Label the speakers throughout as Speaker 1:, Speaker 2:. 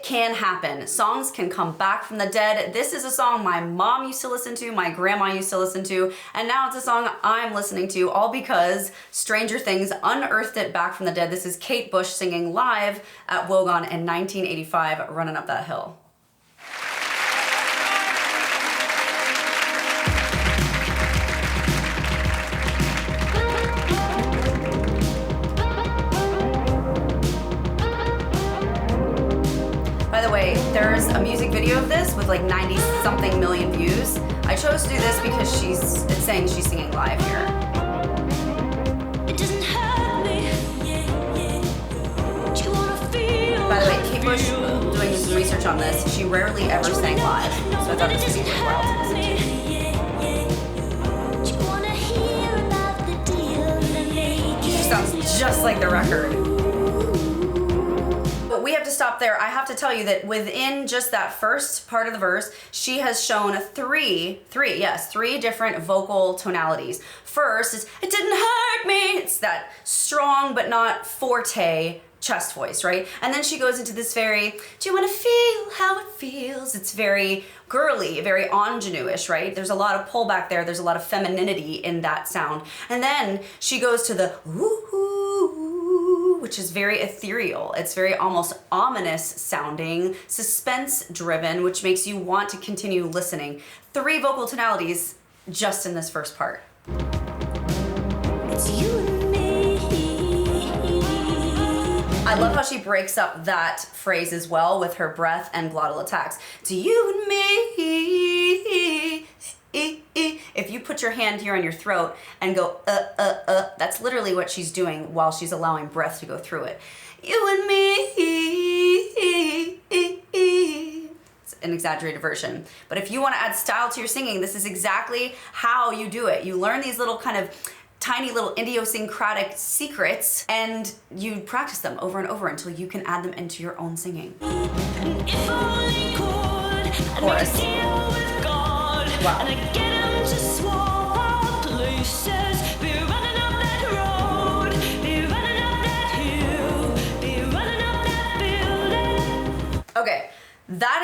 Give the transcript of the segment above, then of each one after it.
Speaker 1: can happen. Songs can come back from the dead. This is a song my mom used to listen to, my grandma used to listen to, and now it's a song I'm listening to, all because Stranger Things unearthed it back from the dead. This is Kate Bush singing live at Wogan in 1985, Running Up That Hill. By the way, there's a music video of this with like 90-something million views. I chose to do this because it's saying she's singing live here. By the way, Kate Bush, doing some research on this, she rarely ever sang live, so I thought this would be wild to listen to. She sounds just like the record. We have to stop there. I have to tell you that within just that first part of the verse, she has shown three different vocal tonalities. First is, it didn't hurt me. It's that strong but not forte chest voice, right? And then she goes into this very, do you want to feel how it feels? It's very girly, very ingenue-ish, right? There's a lot of pullback there. There's a lot of femininity in that sound. And then she goes to the woo-hoo, which is very ethereal. It's very almost ominous sounding, suspense driven, which makes you want to continue listening. 3 vocal tonalities just in this first part. It's you and me. I love how she breaks up that phrase as well with her breath and glottal attacks. It's you and me. If you put your hand here on your throat and go, that's literally what she's doing while she's allowing breath to go through it. You and me. It's an exaggerated version. But if you want to add style to your singing, this is exactly how you do it. You learn these little kind of tiny little idiosyncratic secrets and you practice them over and over until you can add them into your own singing. Chorus. Wow. Okay, that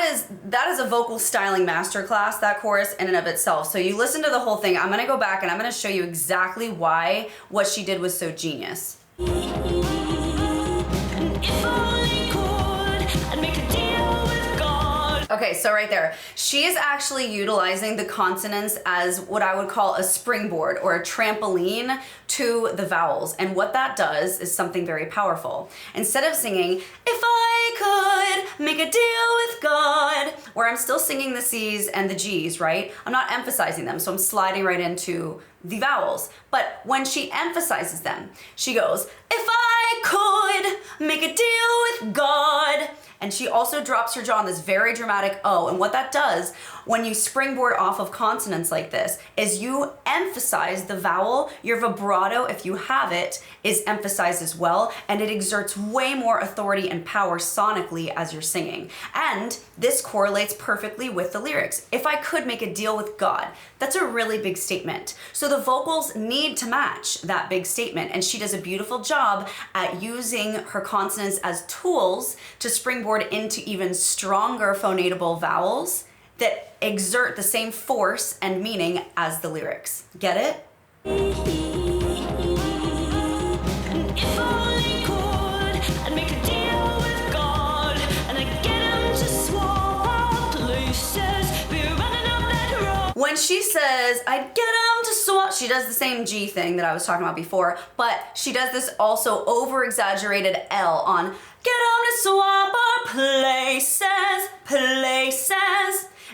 Speaker 1: is a vocal styling masterclass, that chorus in and of itself. So you listen to the whole thing. I'm gonna go back and I'm gonna show you exactly why what she did was so genius. Okay, so right there, she is actually utilizing the consonants as what I would call a springboard or a trampoline to the vowels. And what that does is something very powerful. Instead of singing, if I could make a deal with God, where I'm still singing the C's and the G's, right? I'm not emphasizing them, so I'm sliding right into the vowels. But when she emphasizes them, she goes, if I could make a deal with God. And she also drops her jaw on this very dramatic O. And what that does when you springboard off of consonants like this is you emphasize the vowel. Your vibrato, if you have it, is emphasized as well. And it exerts way more authority and power sonically as you're singing. And this correlates perfectly with the lyrics. If I could make a deal with God, that's a really big statement. So the vocals need to match that big statement. And she does a beautiful job at using her consonants as tools to springboard into even stronger phonatable vowels that exert the same force and meaning as the lyrics. Get it? When she says, I'd get 'em to swap, she does the same G thing that I was talking about before, but she does this also over-exaggerated L on get 'em to swap our places,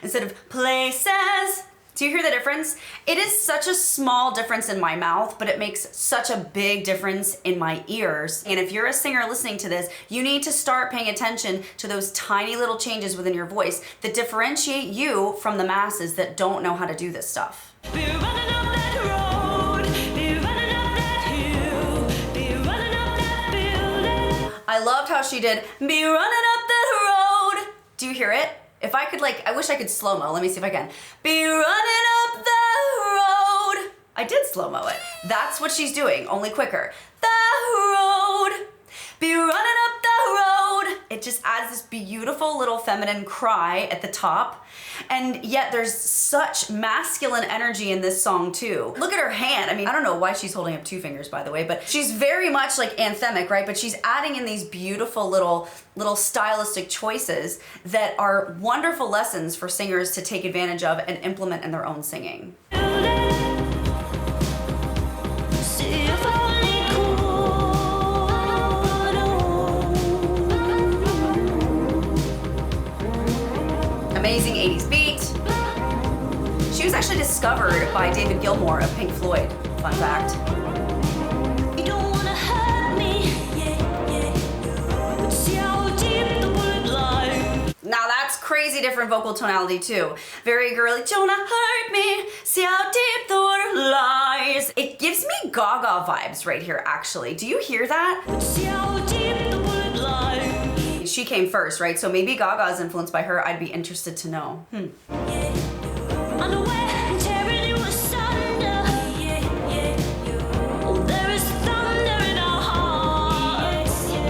Speaker 1: instead of places. Do you hear the difference? It is such a small difference in my mouth, but it makes such a big difference in my ears. And if you're a singer listening to this, you need to start paying attention to those tiny little changes within your voice that differentiate you from the masses that don't know how to do this stuff. I loved how she did, be running up that road. Do you hear it? If I could I wish I could slow-mo. Let me see if I can. Be running up the road. I did slow-mo it. That's what she's doing, only quicker. The road. Be running up the road. it just adds this beautiful little feminine cry at the top. And yet there's such masculine energy in this song too. Look at her hand. I mean, I don't know why she's holding up 2 fingers, by the way, but she's very much like anthemic, right? But she's adding in these beautiful little stylistic choices that are wonderful lessons for singers to take advantage of and implement in their own singing. Amazing 80s beat. She was actually discovered by David Gilmour of Pink Floyd. Fun fact. You don't wanna hurt me, but see how deep the bullet lies. Now that's crazy different vocal tonality too. Very girly, don't wanna hurt me, see how deep the water lies. It gives me Gaga vibes right here actually. Do you hear that? See how deep the bullet lies. She came first, right? So maybe Gaga is influenced by her. I'd be interested to know.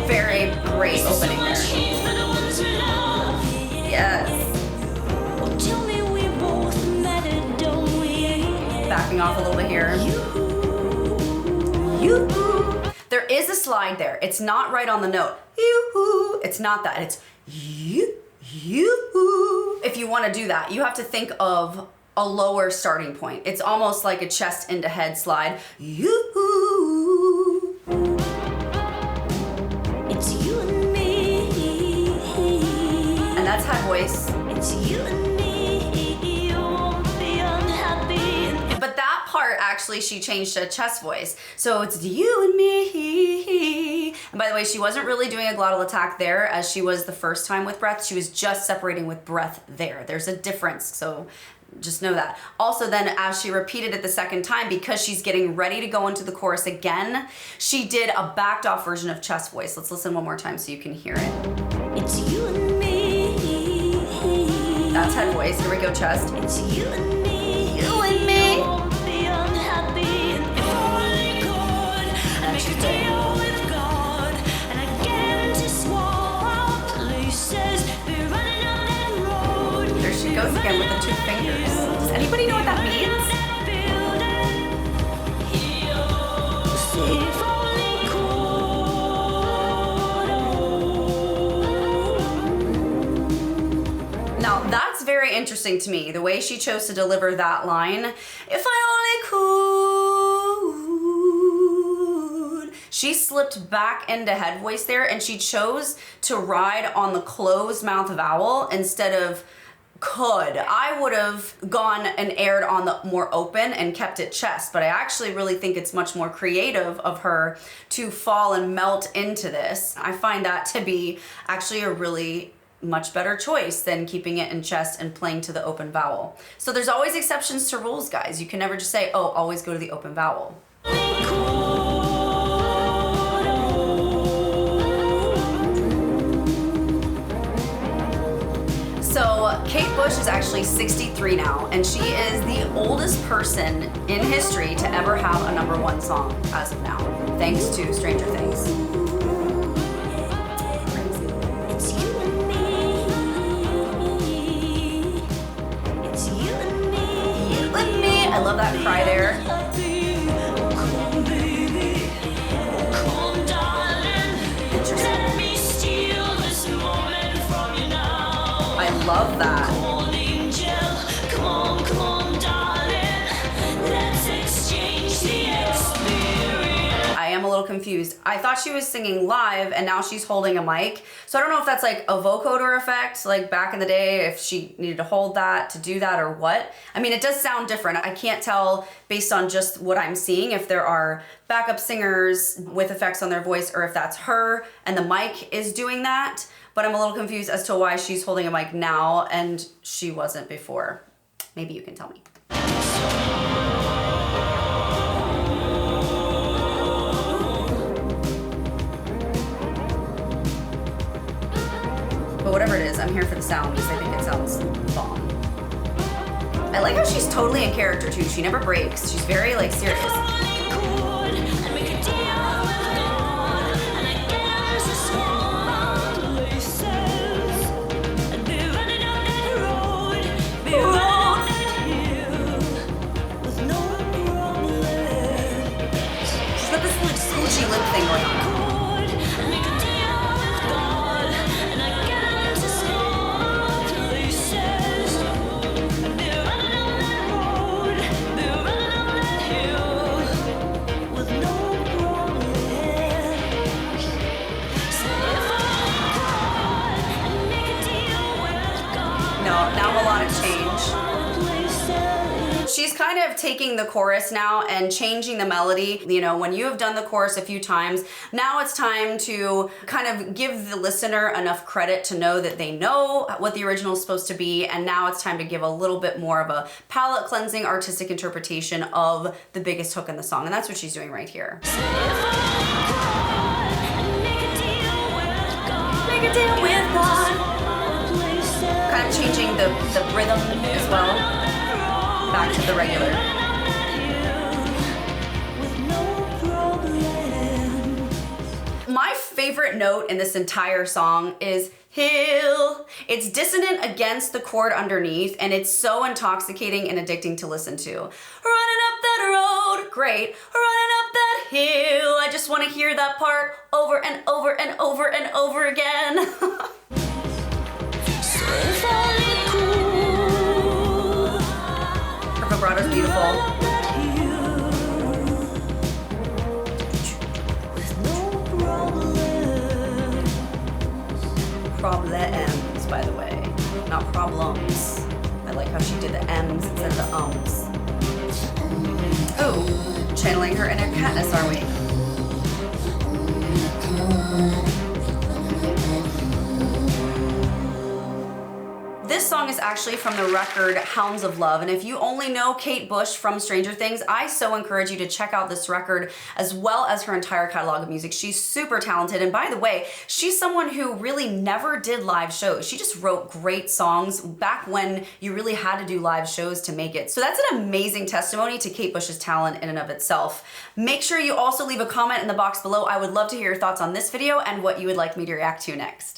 Speaker 1: Very great opening there. Yes. Backing off a little bit here. There is a slide there. It's not right on the note. It's not that. It's you. If you want to do that, you have to think of a lower starting point. It's almost like a chest into head slide. It's you and me. And that's high voice. It's you and me. You won't be unhappy. But that part actually she changed to chest voice. So it's you and me. And by the way, she wasn't really doing a glottal attack there as she was the first time with breath. She was just separating with breath there. There's a difference. So just know that. Also then as she repeated it the second time, because she's getting ready to go into the chorus again, she did a backed off version of chest voice. Let's listen one more time so you can hear it. It's you and me. That's head voice. Here we go, chest. It's you and me. You and me. There she goes again with the 2 fingers. Does anybody know what that means? Now that's very interesting to me, the way she chose to deliver that line. If I only could. She slipped back into head voice there and she chose to ride on the closed mouth vowel instead of could. I would have gone and aired on the more open and kept it chest, but I actually really think it's much more creative of her to fall and melt into this. I find that to be actually a really much better choice than keeping it in chest and playing to the open vowel. So there's always exceptions to rules, guys. You can never just say, oh, always go to the open vowel. So Kate Bush is actually 63 now, and she is the oldest person in history to ever have a #1 song as of now, thanks to Stranger Things. It's you and me. It's you and me. You and me. I love that cry there. I love that. Come on, darling. Let's exchange the experience. I am a little confused. I thought she was singing live and now she's holding a mic. So I don't know if that's like a vocoder effect, like back in the day, if she needed to hold that to do that or what. I mean, it does sound different. I can't tell based on just what I'm seeing if there are backup singers with effects on their voice or if that's her and the mic is doing that. But I'm a little confused as to why she's holding a mic now and she wasn't before. Maybe you can tell me. But whatever it is, I'm here for the sound because I think it sounds bomb. I like how she's totally in character too. She never breaks. She's very like serious. now melodic change. She's kind of taking the chorus now and changing the melody. You know, when you have done the chorus a few times, now it's time to kind of give the listener enough credit to know that they know what the original is supposed to be, and now it's time to give a little bit more of a palate cleansing artistic interpretation of the biggest hook in the song, and that's what she's doing right here. Make a deal with God. Kind of changing the rhythm as well. Back to the regular. My favorite note in this entire song is hill. It's dissonant against the chord underneath, and it's so intoxicating and addicting to listen to. Running up that road, great. Running up that hill. I just want to hear that part over and over and over and over again. Vibrato's beautiful. Problems, by the way, not problems. I like how she did the M's instead of the ums. Oh, channeling her inner Katniss, are we? This song is actually from the record Hounds of Love, and if you only know Kate Bush from Stranger Things, I so encourage you to check out this record as well as her entire catalog of music. She's super talented, and by the way, she's someone who really never did live shows. She just wrote great songs back when you really had to do live shows to make it. So that's an amazing testimony to Kate Bush's talent in and of itself. Make sure you also leave a comment in the box below. I would love to hear your thoughts on this video and what you would like me to react to next.